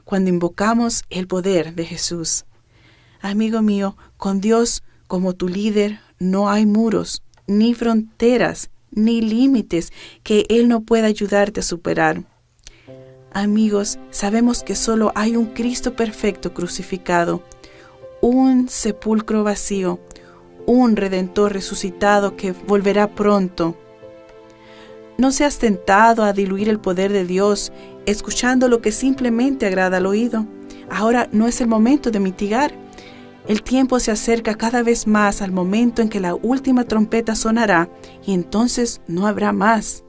Speaker 1: cuando invocamos el poder de Jesús. Amigo mío, con Dios como tu líder no hay muros, ni fronteras, ni límites que Él no pueda ayudarte a superar. Amigos, sabemos que solo hay un Cristo perfecto crucificado, un sepulcro vacío, un Redentor resucitado que volverá pronto. No seas tentado a diluir el poder de Dios escuchando lo que simplemente agrada al oído. Ahora no es el momento de mitigar. El tiempo se acerca cada vez más al momento en que la última trompeta sonará y entonces no habrá más.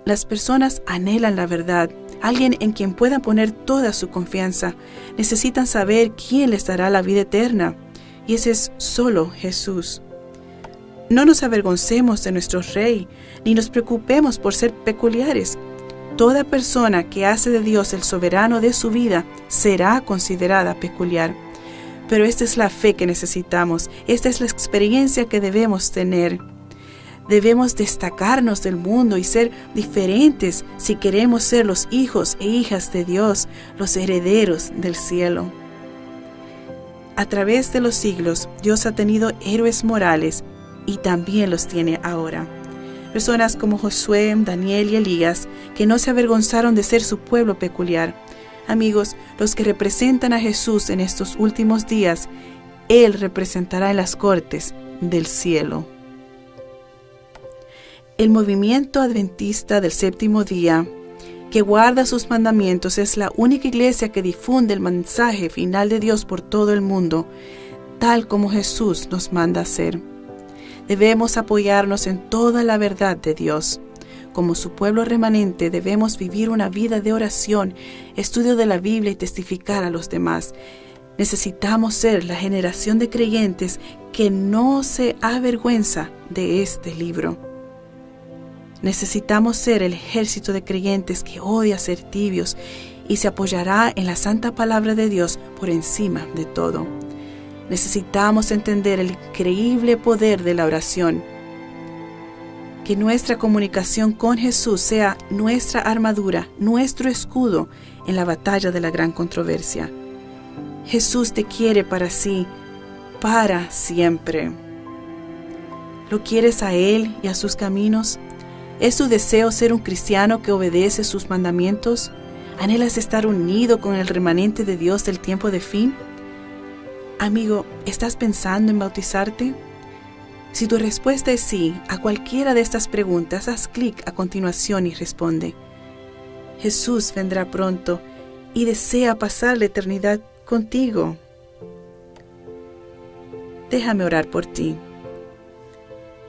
Speaker 1: Las personas anhelan la verdad, alguien en quien puedan poner toda su confianza. Necesitan saber quién les dará la vida eterna, y ese es solo Jesús. No nos avergoncemos de nuestro Rey, ni nos preocupemos por ser peculiares. Toda persona que hace de Dios el soberano de su vida será considerada peculiar. Pero esta es la fe que necesitamos, esta es la experiencia que debemos tener. Debemos destacarnos del mundo y ser diferentes si queremos ser los hijos e hijas de Dios, los herederos del cielo. A través de los siglos, Dios ha tenido héroes morales y también los tiene ahora. Personas como Josué, Daniel y Elías, que no se avergonzaron de ser su pueblo peculiar. Amigos, los que representan a Jesús en estos últimos días, Él representará en las cortes del cielo. El movimiento adventista del séptimo día, que guarda sus mandamientos, es la única iglesia que difunde el mensaje final de Dios por todo el mundo, tal como Jesús nos manda hacer. Debemos apoyarnos en toda la verdad de Dios. como su pueblo remanente, debemos vivir una vida de oración, estudio de la Biblia y testificar a los demás. Necesitamos ser la generación de creyentes que no se avergüenza de este libro. Necesitamos ser el ejército de creyentes que odia ser tibios y se apoyará en la santa palabra de Dios por encima de todo. Necesitamos entender el increíble poder de la oración. Que nuestra comunicación con Jesús sea nuestra armadura, nuestro escudo en la batalla de la gran controversia. Jesús te quiere para sí, para siempre. ¿Lo quieres a Él y a sus caminos? ¿Es tu deseo ser un cristiano que obedece sus mandamientos? ¿Anhelas estar unido con el remanente de Dios del tiempo de fin? Amigo, ¿estás pensando en bautizarte? Si tu respuesta es sí a cualquiera de estas preguntas, haz clic a continuación y responde. Jesús vendrá pronto y desea pasar la eternidad contigo. Déjame orar por ti.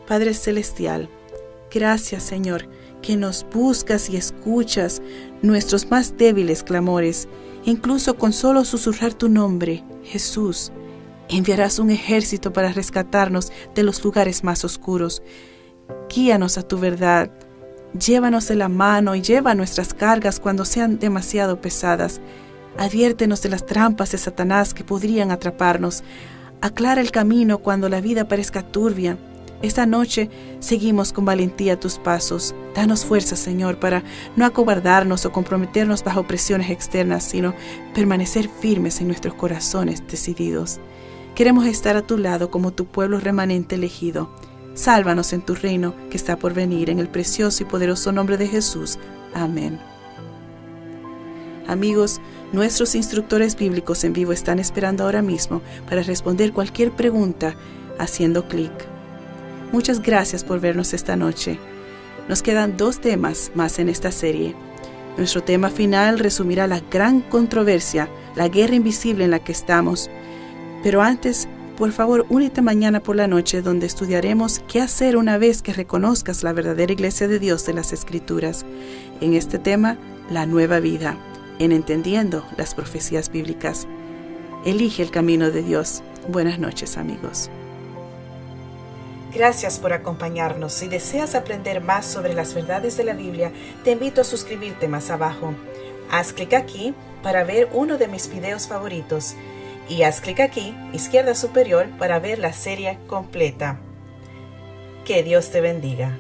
Speaker 1: Padre Celestial, gracias, Señor, que nos buscas y escuchas nuestros más débiles clamores, incluso con solo susurrar tu nombre, Jesús. Enviarás un ejército para rescatarnos de los lugares más oscuros. Guíanos a tu verdad. Llévanos de la mano y lleva nuestras cargas cuando sean demasiado pesadas. Adviértenos de las trampas de Satanás que podrían atraparnos. Aclara el camino cuando la vida parezca turbia. Esta noche seguimos con valentía tus pasos. Danos fuerza, Señor, para no acobardarnos o comprometernos bajo presiones externas, sino permanecer firmes en nuestros corazones decididos. Queremos estar a tu lado como tu pueblo remanente elegido. Sálvanos en tu reino que está por venir, en el precioso y poderoso nombre de Jesús. Amén. Amigos, nuestros instructores bíblicos en vivo están esperando ahora mismo para responder cualquier pregunta haciendo clic. Muchas gracias por vernos esta noche. Nos quedan 2 temas más en esta serie. Nuestro tema final resumirá la gran controversia, la guerra invisible en la que estamos. Pero antes, por favor, únete mañana por la noche donde estudiaremos qué hacer una vez que reconozcas la verdadera iglesia de Dios de las Escrituras. En este tema, la nueva vida, en entendiendo las profecías bíblicas. Elige el camino de Dios. Buenas noches, amigos. Gracias por acompañarnos. Si deseas aprender más sobre las verdades de la Biblia, te invito a suscribirte más abajo. Haz clic aquí para ver uno de mis videos favoritos. Y haz clic aquí, izquierda superior, para ver la serie completa. Que Dios te bendiga.